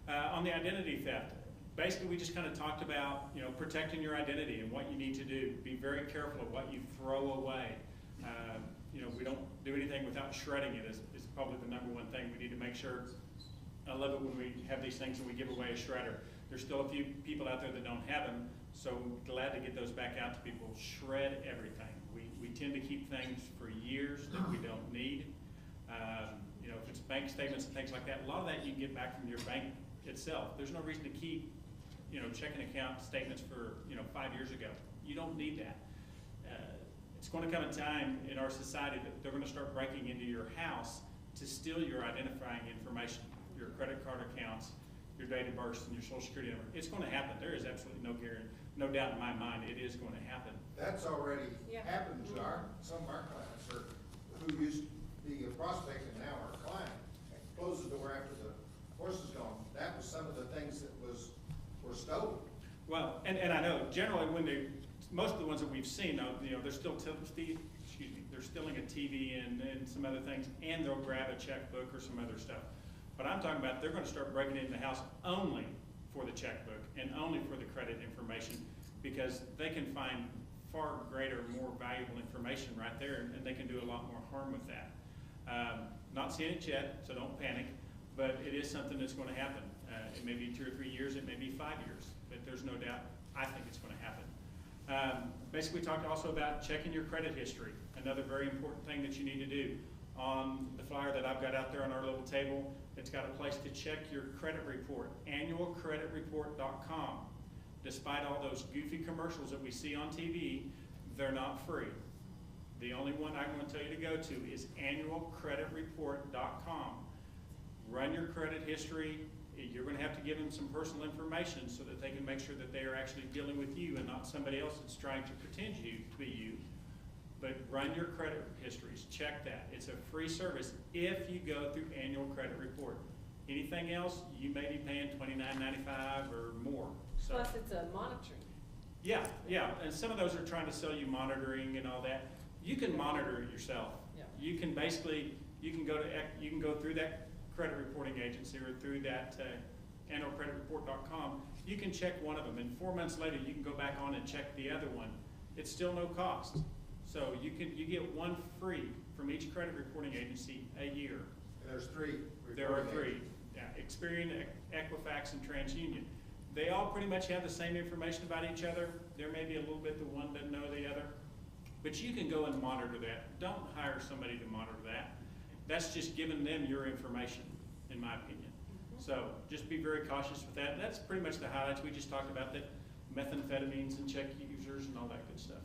On the identity theft, basically we just kind of talked about, you know, protecting your identity and what you need to do. Be very careful of what you throw away. You know, we don't do anything without shredding it is probably the #1 thing. We need to make sure. I love it when we have these things and we give away a shredder. There's still a few people out there that don't have them, so glad to get those back out to people. Shred everything. We tend to keep things for years that we don't need. You know, if it's bank statements and things like that, a lot of that you can get back from your bank itself. There's no reason to keep, you know, checking account statements for, you know, 5 years ago. You don't need that. It's going to come a time in our society that they're going to start breaking into your house to steal your identifying information, your credit card accounts, your date of birth, and your social security number. It's going to happen. There is absolutely no doubt in my mind it is going to happen. That's already happened to some of our clients, or who used to be a prospect and now our client. Close the door after the horse is gone. That was some of the things that were stolen. Well, and I know generally when most of the ones that we've seen, you know, they're still they're stealing a TV and some other things, and they'll grab a checkbook or some other stuff. But I'm talking about they're going to start breaking into the house only for the checkbook and only for the credit information, because they can find far greater, more valuable information right there, and they can do a lot more harm with that. Not seeing it yet, so don't panic, but it is something that's going to happen. It may be 2 or 3 years, it may be 5 years, but there's no doubt, I think it's going to happen. Basically, we talked also about checking your credit history, another very important thing that you need to do. On the flyer that I've got out there on our little table, it's got a place to check your credit report, annualcreditreport.com. Despite all those goofy commercials that we see on TV, they're not free. The only one I'm going to tell you to go to is annualcreditreport.com. Run your credit history. You're going to have to give them some personal information so that they can make sure that they are actually dealing with you and not somebody else that's trying to pretend to be you. But run your credit histories. Check that. It's a free service if you go through Annual Credit Report. Anything else, you may be paying $29.95 or more. So, plus it's a monitoring. Yeah, and some of those are trying to sell you monitoring and all that. You can monitor it yourself. Yeah. You can basically, you can go through that credit reporting agency or through that annualcreditreport.com. You can check one of them, and 4 months later you can go back on and check the other one. It's still no cost. So you get one free from each credit reporting agency a year. And there's 3. There are 3. Yeah, Experian, Equifax, and TransUnion. They all pretty much have the same information about each other. There may be a little bit that one doesn't know the other. But you can go and monitor that. Don't hire somebody to monitor that. That's just giving them your information, in my opinion. So just be very cautious with that. That's pretty much the highlights. We just talked about that methamphetamines and check users and all that good stuff.